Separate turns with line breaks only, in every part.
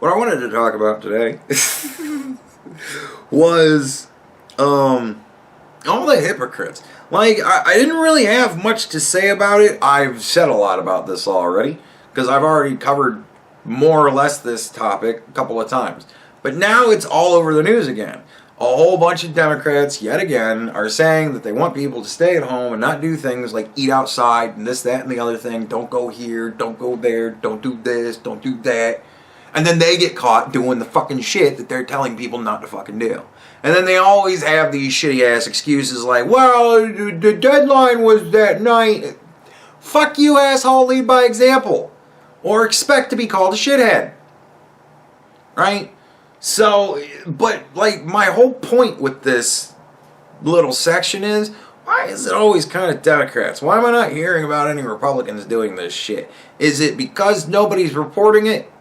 what I wanted to talk about today was all the hypocrites. Like, I didn't really have much to say about it. I've said a lot about this already, because I've already covered more or less this topic a couple of times. But now it's all over the news again. A whole bunch of Democrats, yet again, are saying that they want people to stay at home and not do things like eat outside and this, that, and the other thing. Don't go here, don't go there, don't do this, don't do that. And then they get caught doing the fucking shit that they're telling people not to fucking do. And then they always have these shitty ass excuses like, well, the deadline was that night. Fuck you, asshole, lead by example. Or expect to be called a shithead. Right? So, but like my whole point with this little section is, why is it always kind of Democrats? Why am I not hearing about any Republicans doing this shit? Is it because nobody's reporting it?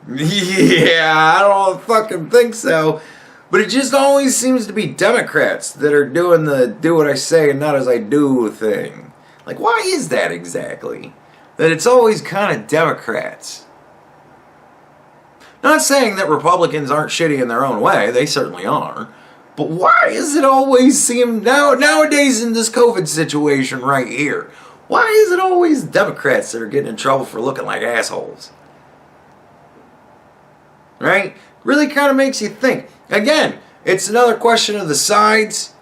Yeah, I don't fucking think so. But it just always seems to be Democrats that are doing the do what I say and not as I do thing. Like, why is that exactly? That it's always kind of Democrats. Not saying that Republicans aren't shitty in their own way. They certainly are. But why does it always seem, nowadays in this COVID situation right here, why is it always Democrats that are getting in trouble for looking like assholes? Right? Really kind of makes you think. Again, it's another question of the sides.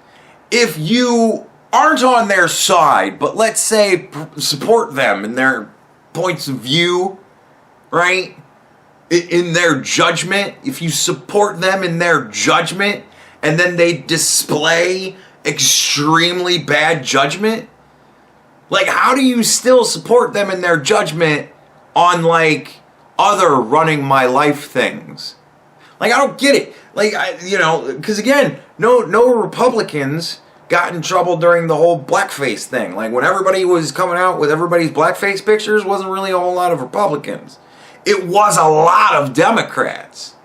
If you aren't on their side, but let's say support them in their points of view, right? In their judgment, if you support them in their judgment, and then they display extremely bad judgment, like, how do you still support them in their judgment on, like, other running my life things? Like, I don't get it. Like, because again, no Republicans got in trouble during the whole blackface thing. Like, when everybody was coming out with everybody's blackface pictures, wasn't really a whole lot of Republicans. It was a lot of Democrats.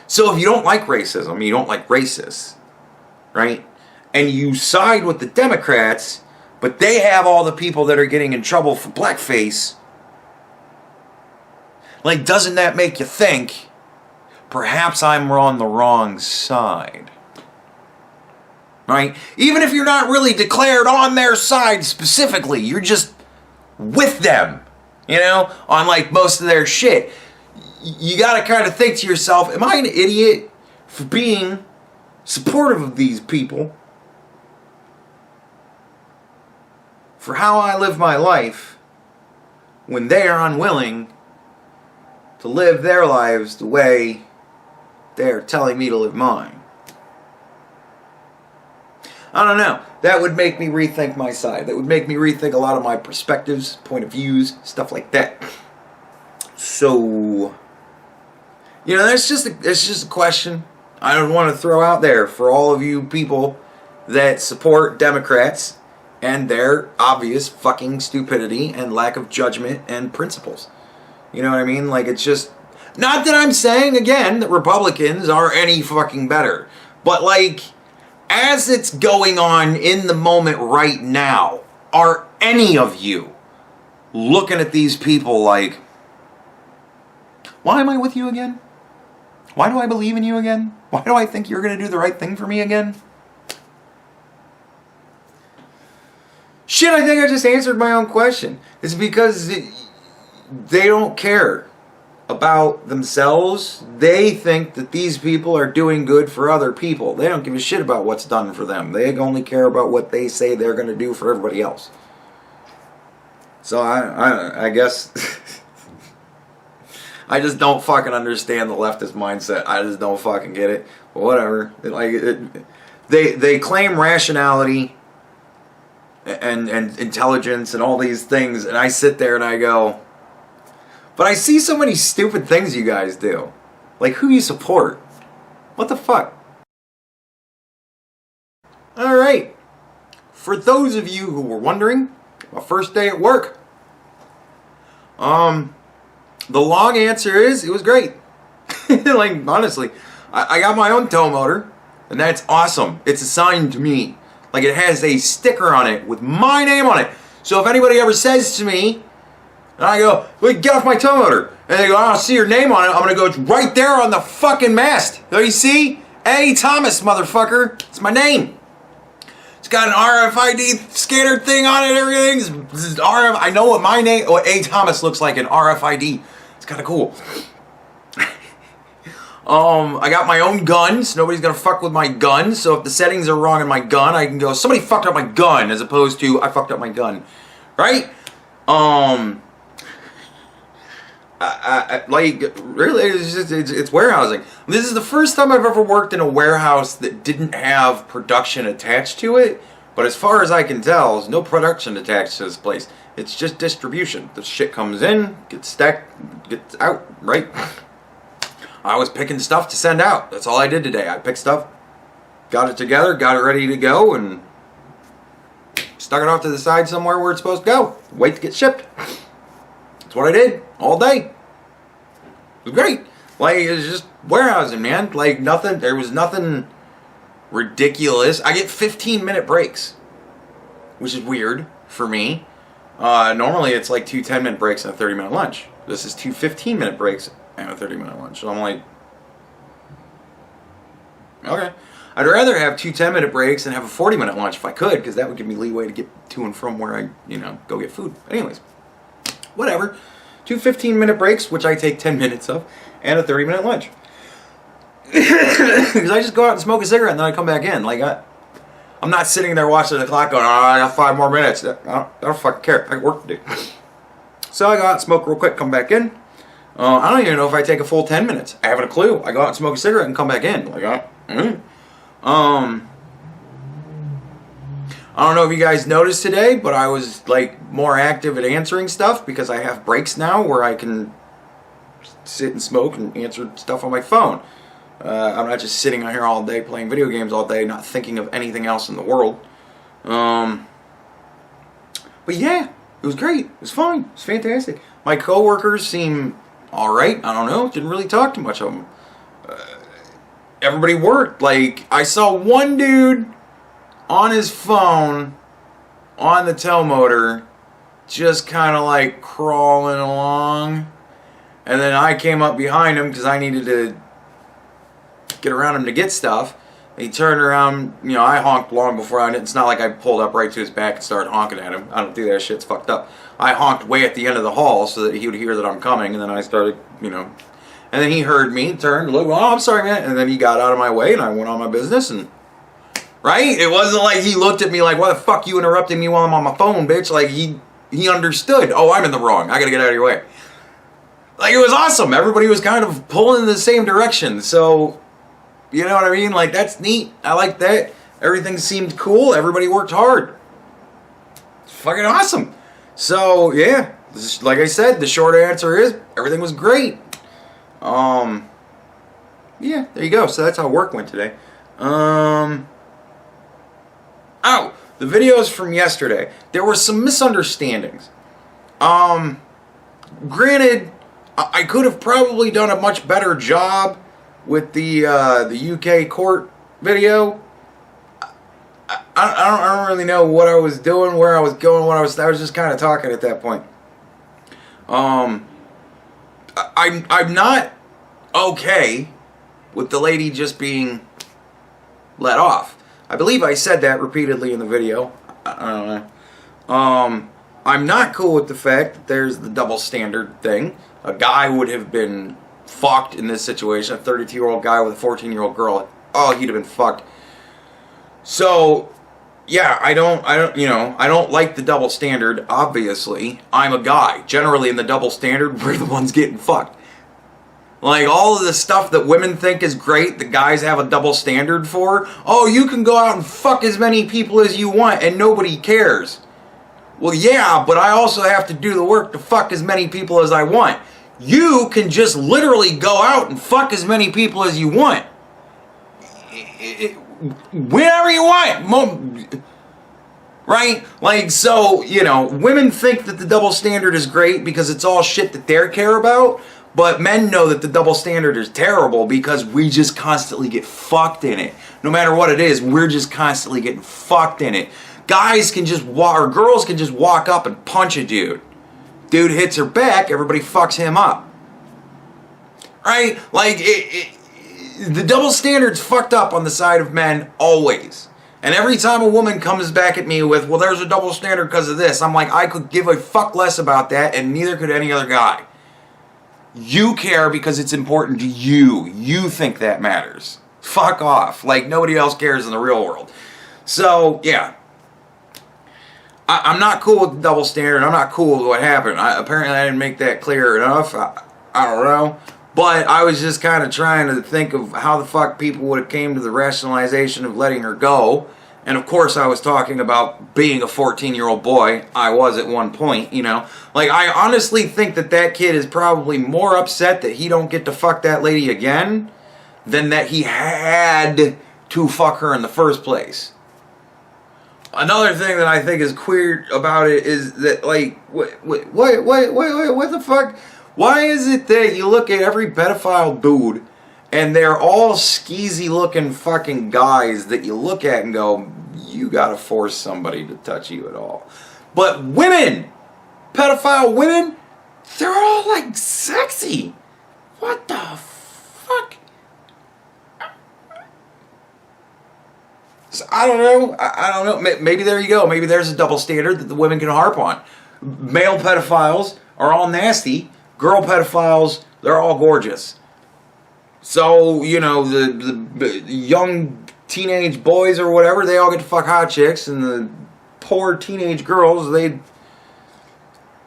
So if you don't like racism, you don't like racists, right? And you side with the Democrats, but they have all the people that are getting in trouble for blackface, like, doesn't that make you think, perhaps I'm on the wrong side? Right? Even if you're not really declared on their side specifically, you're just with them, on like most of their shit. You gotta kind of think to yourself, am I an idiot for being supportive of these people? For how I live my life when they are unwilling to live their lives the way they're telling me to live mine. I don't know. That would make me rethink my side. That would make me rethink a lot of my perspectives, point of views, stuff like that. So, that's just a question I don't want to throw out there for all of you people that support Democrats and their obvious fucking stupidity and lack of judgment and principles. You know what I mean? Like, it's just, not that I'm saying, again, that Republicans are any fucking better. But, like, as it's going on in the moment right now, are any of you looking at these people like, why am I with you again? Why do I believe in you again? Why do I think you're going to do the right thing for me again? Shit, I think I just answered my own question. It's because they don't care about themselves. They think that these people are doing good for other people. They don't give a shit about what's done for them. They only care about what they say they're going to do for everybody else. So I guess I just don't fucking understand the leftist mindset. I just don't fucking get it. But whatever. They claim rationality and intelligence and all these things, and I sit there and I go, but I see so many stupid things you guys do. Like, who you support. What the fuck? Alright. For those of you who were wondering, my first day at work. The long answer is, it was great. Like, honestly. I got my own tow motor, and that's awesome. It's assigned to me. Like, it has a sticker on it with my name on it. So if anybody ever says to me, And I go, wait, get off my tow motor. And they go, I don't see your name on it. I'm going to go, it's right there on the fucking mast. So you see? A. Thomas, motherfucker. It's my name. It's got an RFID scanner thing on it, everything. This is RF. I know what my name, what A. Thomas looks like in RFID. It's kind of cool. I got my own guns. Nobody's gonna fuck with my gun. So if the settings are wrong in my gun, I can go, somebody fucked up my gun, as opposed to I fucked up my gun, right? Like really, it's warehousing. This is the first time I've ever worked in a warehouse that didn't have production attached to it. But as far as I can tell, there's no production attached to this place. It's just distribution. The shit comes in, gets stacked, gets out, right? I was picking stuff to send out. That's all I did today. I picked stuff, got it together, got it ready to go, and stuck it off to the side somewhere where it's supposed to go. Wait to get shipped. That's what I did all day. It was great. Like, it was just warehousing, man. Like, nothing, there was nothing ridiculous. I get 15-minute breaks, which is weird for me. Normally, it's like 2 10-minute breaks and a 30-minute lunch. This is 2 15-minute breaks and a 30-minute lunch. So I'm like, okay. I'd rather have 2 10-minute breaks and have a 40-minute lunch if I could, because that would give me leeway to get to and from where I, go get food. Anyways, whatever. 2 15-minute breaks, which I take 10 minutes of, and a 30-minute lunch. Because I just go out and smoke a cigarette and then I come back in. Like, I'm not sitting there watching the clock going, I got 5 more minutes. I don't fucking care. I got work to do. So I go out, smoke real quick, come back in. I don't even know if I take a full 10 minutes. I haven't a clue. I go out and smoke a cigarette and come back in. Like, I don't know if you guys noticed today, but I was like more active at answering stuff because I have breaks now where I can sit and smoke and answer stuff on my phone. I'm not just sitting out here all day playing video games all day, not thinking of anything else in the world. But yeah, it was great. It was fun. It was fantastic. My coworkers seem all right. I don't know. Didn't really talk to much of them. Everybody worked. Like, I saw one dude on his phone on the tow motor just kind of like crawling along. And then I came up behind him because I needed to get around him to get stuff. He turned around, I honked long before it's not like I pulled up right to his back and started honking at him. I don't do that, shit's fucked up. I honked way at the end of the hall so that he would hear that I'm coming, and then I started, and then he heard me, turned, looked, oh, I'm sorry, man, and then he got out of my way, and I went on my business, and, right? It wasn't like he looked at me like, why the fuck you interrupting me while I'm on my phone, bitch? Like, he understood, oh, I'm in the wrong, I gotta get out of your way. Like, it was awesome. Everybody was kind of pulling in the same direction, so, you know what I mean? Like, that's neat. I like that. Everything seemed cool. Everybody worked hard. It's fucking awesome. So, yeah. Like I said, the short answer is everything was great. Yeah, there you go. So that's how work went today. Oh, the videos from yesterday. There were some misunderstandings. Granted, I could have probably done a much better job with the UK court video. I don't really know what I was doing, where I was going, I was just kind of talking at that point. I'm not okay with the lady just being let off. I believe I said that repeatedly in the video. I don't know. I'm not cool with the fact that there's the double standard thing. A guy would have been fucked in this situation. A 32-year-old guy with a 14-year-old girl. Oh, he'd have been fucked. So, yeah, I don't like the double standard, obviously. I'm a guy. Generally, in the double standard, we're the ones getting fucked. Like, all of the stuff that women think is great, the guys have a double standard for. Oh, you can go out and fuck as many people as you want, and nobody cares. Well, yeah, but I also have to do the work to fuck as many people as I want. You can just literally go out and fuck as many people as you want. Whenever you want. Right? Like, so, women think that the double standard is great because it's all shit that they care about. But men know that the double standard is terrible because we just constantly get fucked in it. No matter what it is, we're just constantly getting fucked in it. Guys can just or girls can just walk up and punch a dude. Dude hits her back, everybody fucks him up. Right? Like, the double standard's fucked up on the side of men always. And every time a woman comes back at me with, well, there's a double standard because of this, I'm like, I could give a fuck less about that, and neither could any other guy. You care because it's important to you. You think that matters. Fuck off. Like, nobody else cares in the real world. So, yeah. I'm not cool with the double standard. I'm not cool with what happened. Apparently I didn't make that clear enough. I don't know. But I was just kind of trying to think of how the fuck people would have came to the rationalization of letting her go. And of course I was talking about being a 14-year-old boy. I was at one point, you know. Like, I honestly think that kid is probably more upset that he don't get to fuck that lady again than that he had to fuck her in the first place. Another thing that I think is queer about it is that, like, what the fuck? Why is it that you look at every pedophile dude and they're all skeezy looking fucking guys that you look at and go, you gotta force somebody to touch you at all. But women, pedophile women, they're all like sexy. What the fuck? So I don't know. I don't know. Maybe there you go. Maybe there's a double standard that the women can harp on. Male pedophiles are all nasty. Girl pedophiles, they're all gorgeous. So, you know, the young teenage boys or whatever, they all get to fuck hot chicks, and the poor teenage girls,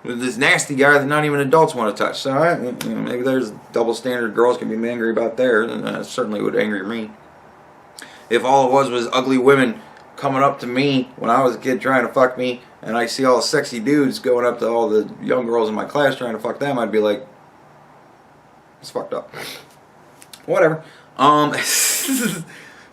this nasty guy that not even adults want to touch. So you know, maybe there's double standard girls can be angry about there, and that certainly would anger me. If all it was ugly women coming up to me when I was a kid trying to fuck me, and I see all the sexy dudes going up to all the young girls in my class trying to fuck them, I'd be like, it's fucked up. Whatever.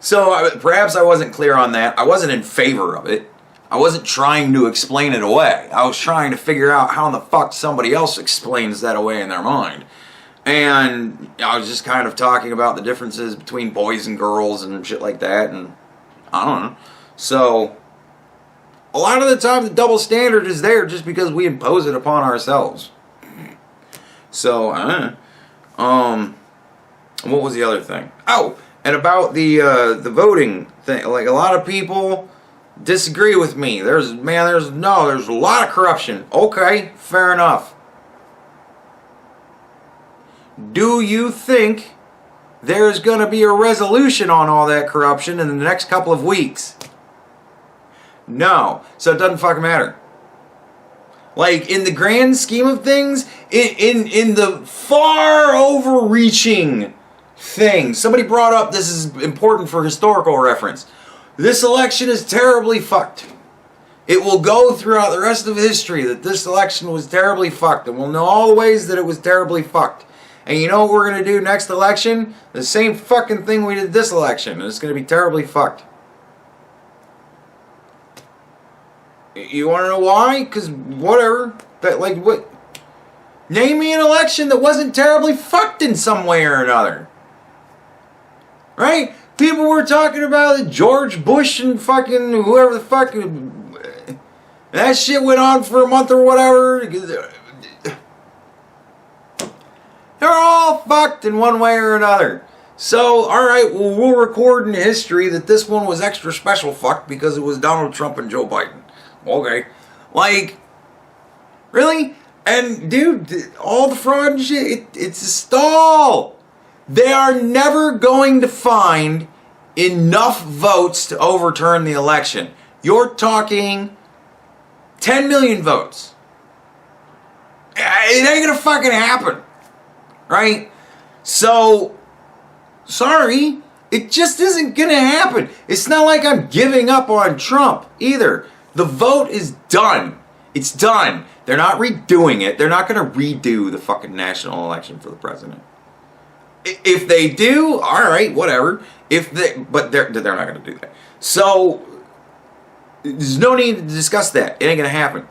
So perhaps I wasn't clear on that. I wasn't in favor of it. I wasn't trying to explain it away. I was trying to figure out how in the fuck somebody else explains that away in their mind. And I was just kind of talking about the differences between boys and girls and shit like that, and I don't know. So, a lot of the time the double standard is there just because we impose it upon ourselves. So, what was the other thing? Oh, and about the voting thing. Like, a lot of people disagree with me. There's a lot of corruption. Okay, fair enough. Do you think there's going to be a resolution on all that corruption in the next couple of weeks? No. So it doesn't fucking matter. Like, in the grand scheme of things, in the far overreaching thing, somebody brought up, this is important for historical reference, this election is terribly fucked. It will go throughout the rest of history that this election was terribly fucked, and we'll know all the ways that it was terribly fucked. And you know what we're going to do next election? The same fucking thing we did this election. And it's going to be terribly fucked. You want to know why? Because whatever. What? Name me an election that wasn't terribly fucked in some way or another. Right? People were talking about George Bush and fucking whoever the fuck. That shit went on for a month or whatever. They're all fucked in one way or another. So, alright, well, we'll record in history that this one was extra special fucked because it was Donald Trump and Joe Biden. Okay. Like, really? And, dude, all the fraud and shit, it's a stall. They are never going to find enough votes to overturn the election. You're talking 10 million votes. It ain't gonna fucking happen. Right? So, sorry, it just isn't going to happen. It's not like I'm giving up on Trump either. The vote is done. It's done. They're not redoing it. They're not going to redo the fucking national election for the president. If they do, all right, whatever. But they're not going to do that. So, there's no need to discuss that. It ain't going to happen.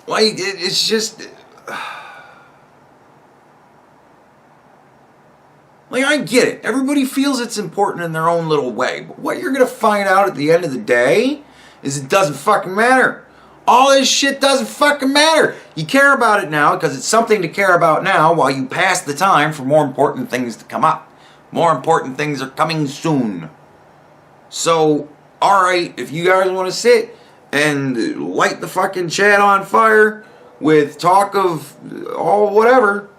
Like, it's just... Like, I get it. Everybody feels it's important in their own little way. But what you're going to find out at the end of the day is it doesn't fucking matter. All this shit doesn't fucking matter. You care about it now because it's something to care about now while you pass the time for more important things to come up. More important things are coming soon. So, alright, if you guys want to sit and light the fucking chat on fire with talk of all whatever,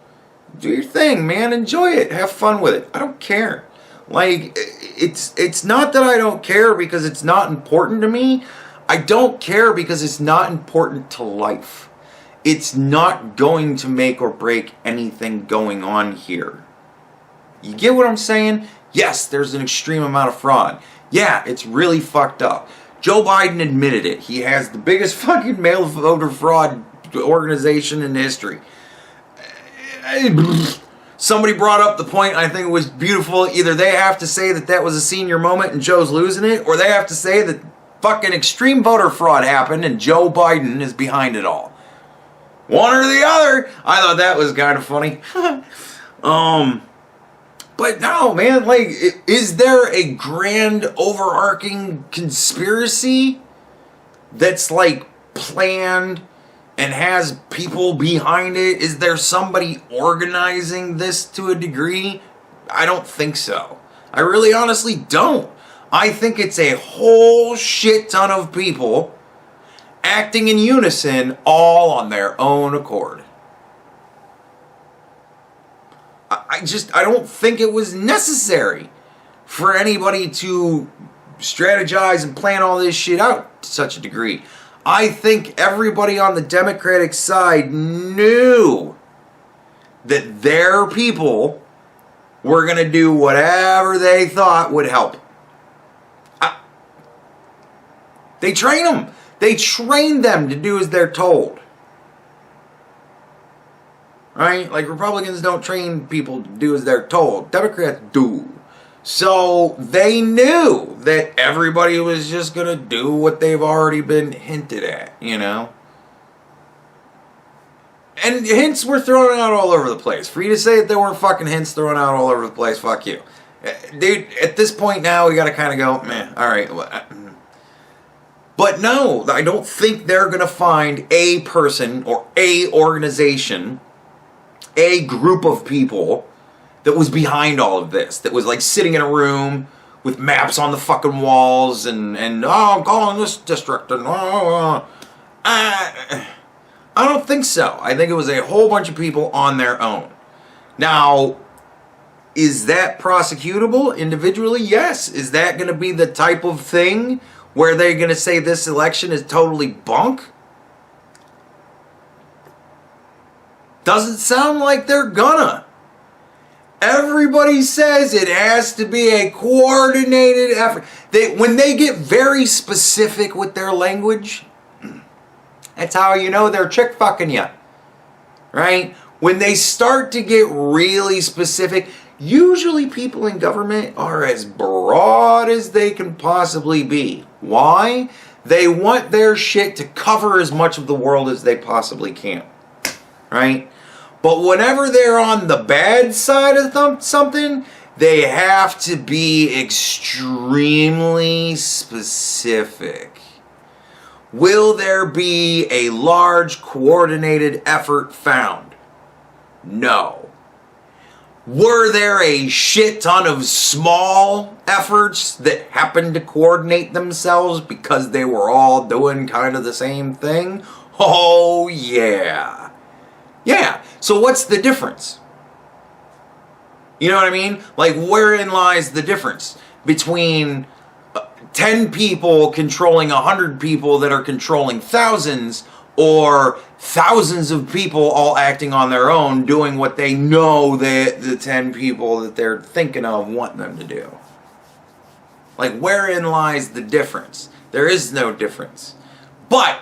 do your thing, man. Enjoy it. Have fun with it. I don't care. Like, it's not that I don't care because it's not important to me. I don't care because it's not important to life. It's not going to make or break anything going on here. You get what I'm saying? Yes, there's an extreme amount of fraud. Yeah, it's really fucked up. Joe Biden admitted it. He has the biggest fucking mail voter fraud organization in history. Somebody brought up the point, I think it was beautiful. Either they have to say that that was a senior moment and Joe's losing it, or they have to say that fucking extreme voter fraud happened and Joe Biden is behind it all. One or the other. I thought that was kind of funny. But no, man, like, is there a grand overarching conspiracy that's like planned and has people behind it? Is there somebody organizing this to a degree? I don't think so. I really honestly don't. I think it's a whole shit ton of people acting in unison all on their own accord. I don't think it was necessary for anybody to strategize and plan all this shit out to such a degree. I think everybody on the Democratic side knew that their people were going to do whatever they thought would help. They train them. They train them to do as they're told. Right? Like, Republicans don't train people to do as they're told. Democrats do. So they knew that everybody was just going to do what they've already been hinted at, you know? And hints were thrown out all over the place. For you to say that there weren't fucking hints thrown out all over the place, fuck you. Dude, at this point now, we got to kind of go, meh, alright. But no, I don't think they're going to find a person or a organization, a group of people that was behind all of this, that was like sitting in a room with maps on the fucking walls and I'm calling this district and I don't think so. I think it was a whole bunch of people on their own. Now, is that prosecutable individually? Yes. Is that going to be the type of thing where they're going to say this election is totally bunk? Doesn't sound like they're gonna. Everybody says it has to be a coordinated effort. When they get very specific with their language, that's how you know they're chick fucking you. Right? When they start to get really specific, usually people in government are as broad as they can possibly be. Why? They want their shit to cover as much of the world as they possibly can. Right? But whenever they're on the bad side of something, they have to be extremely specific. Will there be a large coordinated effort found? No. Were there a shit ton of small efforts that happened to coordinate themselves because they were all doing kind of the same thing? Oh, yeah. Yeah, so what's the difference? You know what I mean? Like, wherein lies the difference between 10 people controlling 100 people that are controlling thousands, or thousands of people all acting on their own, doing what they know that the 10 people that they're thinking of want them to do? Like, wherein lies the difference? There is no difference. But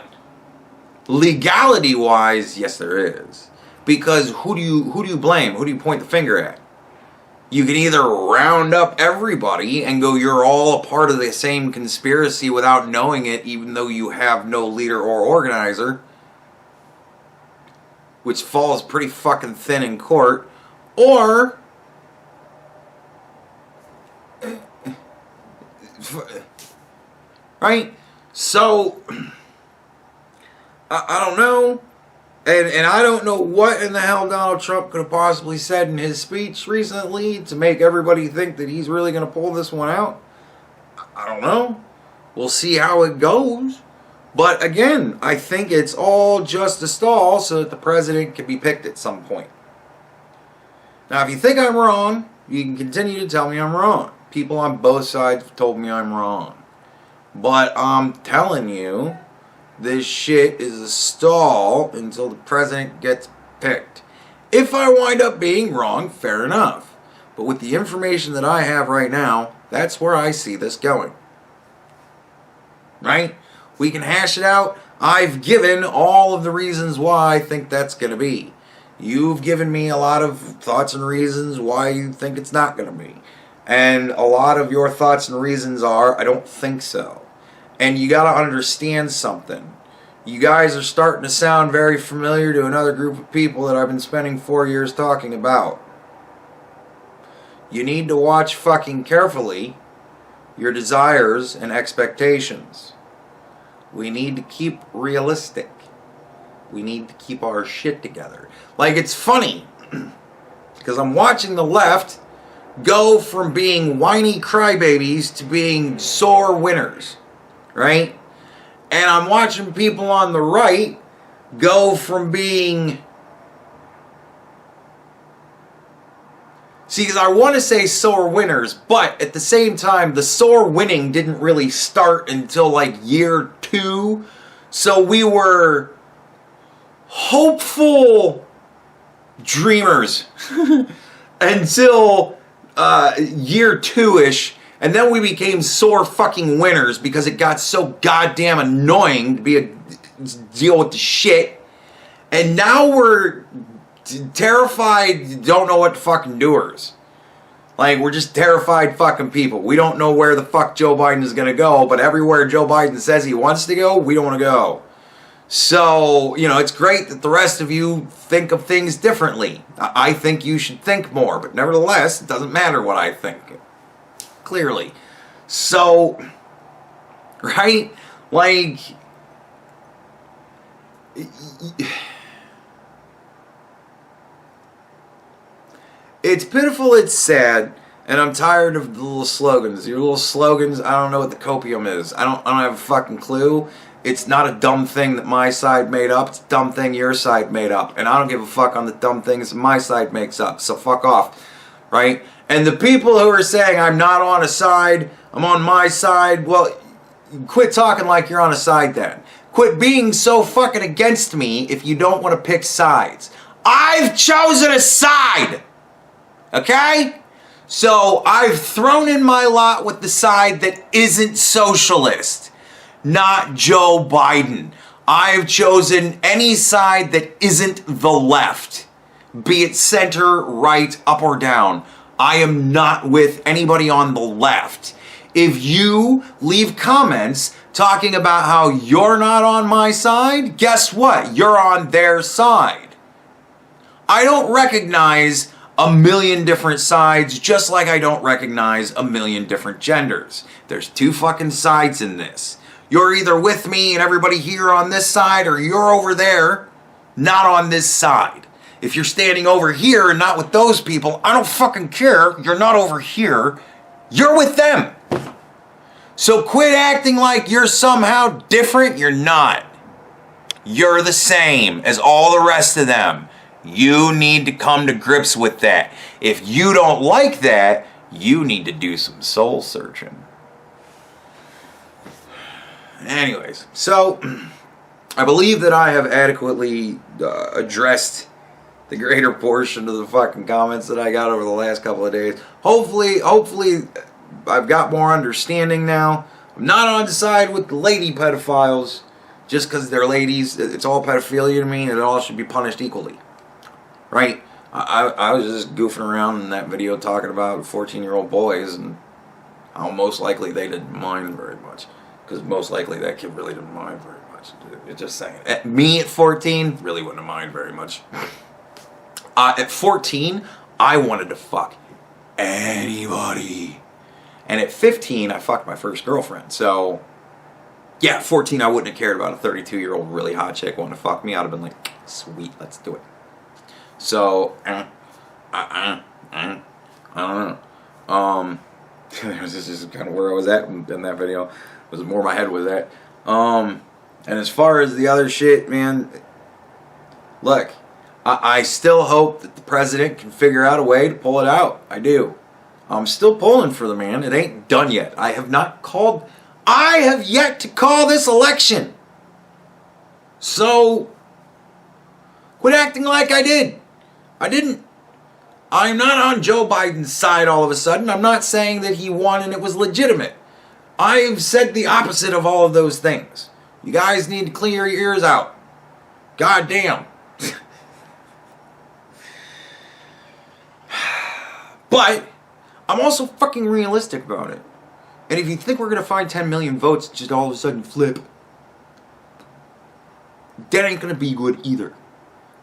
legality-wise, yes, there is. Because who do you blame? Who do you point the finger at? You can either round up everybody and go, you're all a part of the same conspiracy without knowing it, even though you have no leader or organizer, which falls pretty fucking thin in court, or right? So I don't know. And I don't know what in the hell Donald Trump could have possibly said in his speech recently to make everybody think that he's really going to pull this one out. I don't know. We'll see how it goes. But again, I think it's all just a stall so that the president can be picked at some point. Now, if you think I'm wrong, you can continue to tell me I'm wrong. People on both sides have told me I'm wrong. But I'm telling you, this shit is a stall until the president gets picked. If I wind up being wrong, fair enough. But with the information that I have right now, that's where I see this going. Right? We can hash it out. I've given all of the reasons why I think that's going to be. You've given me a lot of thoughts and reasons why you think it's not going to be. And a lot of your thoughts and reasons are, I don't think so. And you got to understand something. You guys are starting to sound very familiar to another group of people that I've been spending 4 years talking about. You need to watch fucking carefully your desires and expectations. We need to keep realistic. We need to keep our shit together. Like, it's funny, because I'm watching the left go from being whiny crybabies to being sore winners. Right? And I'm watching people on the right go from being... See, because I want to say sore winners, but at the same time, the sore winning didn't really start until like year 2. So we were hopeful dreamers until year 2-ish. And then we became sore fucking winners because it got so goddamn annoying to deal with the shit. And now we're terrified, don't know what to fucking doers. Like, we're just terrified fucking people. We don't know where the fuck Joe Biden is going to go, but everywhere Joe Biden says he wants to go, we don't want to go. So, you know, it's great that the rest of you think of things differently. I think you should think more, but nevertheless, it doesn't matter what I think. Clearly. So, right? Like, it's pitiful, it's sad, and I'm tired of the little slogans. Your little slogans, I don't know what the copium is. I don't have a fucking clue. It's not a dumb thing that my side made up. It's a dumb thing your side made up. And I don't give a fuck on the dumb things my side makes up. So fuck off. Right? And the people who are saying I'm not on a side, I'm on my side, well, quit talking like you're on a side then. Quit being so fucking against me if you don't want to pick sides. I've chosen a side! Okay? So I've thrown in my lot with the side that isn't socialist. Not Joe Biden. I've chosen any side that isn't the left. Be it center, right, up or down. I am not with anybody on the left. If you leave comments talking about how you're not on my side, guess what? You're on their side. I don't recognize a million different sides, just like I don't recognize a million different genders. There's 2 fucking sides in this. You're either with me and everybody here on this side, or you're over there, not on this side. If you're standing over here and not with those people, I don't fucking care. You're not over here. You're with them. So quit acting like you're somehow different. You're not. You're the same as all the rest of them. You need to come to grips with that. If you don't like that, you need to do some soul searching. Anyways, so I believe that I have adequately addressed the greater portion of the fucking comments that I got over the last couple of days. Hopefully I've got more understanding now. I'm not on the side with the lady pedophiles just because they're ladies. It's all pedophilia to me, and it all should be punished equally. Right? I was just goofing around in that video talking about 14-year-old boys, and how most likely they didn't mind very much. Because most likely that kid really didn't mind very much. It's just saying. Me at 14 really wouldn't have mind very much. At 14, I wanted to fuck anybody. And at 15, I fucked my first girlfriend. So, Yeah, 14, I wouldn't have cared about a 32-year-old really hot chick wanting to fuck me. I'd have been like, sweet, let's do it. So, I don't know. This is kind of where I was at in that video. Was more my head was at. And as far as the other shit, man, look, I still hope that the president can figure out a way to pull it out. I do. I'm still pulling for the man. It ain't done yet. I have yet to call this election. So, quit acting like I did. I didn't. I'm not on Joe Biden's side all of a sudden. I'm not saying that he won and it was legitimate. I've said the opposite of all of those things. You guys need to clear your ears out. God damn. But I'm also fucking realistic about it. And if you think we're going to find 10 million votes just all of a sudden flip, that ain't going to be good either.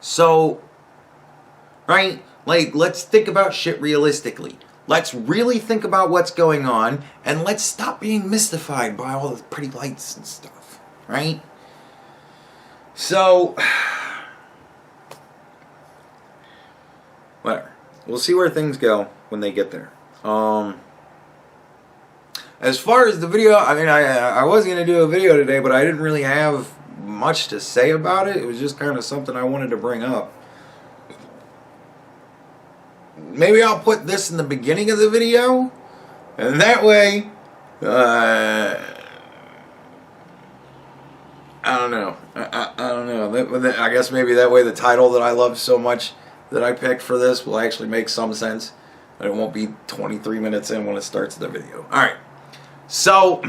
So, right? Like, let's think about shit realistically. Let's really think about what's going on, and let's stop being mystified by all the pretty lights and stuff, right? So, whatever. We'll see where things go when they get there. As far as the video, I mean, I was going to do a video today, but I didn't really have much to say about it. It was just kind of something I wanted to bring up. Maybe I'll put this in the beginning of the video, and that way, I don't know. I don't know. I guess maybe that way the title that I love so much that I picked for this will actually make some sense. And it won't be 23 minutes in when it starts the video. Alright. So,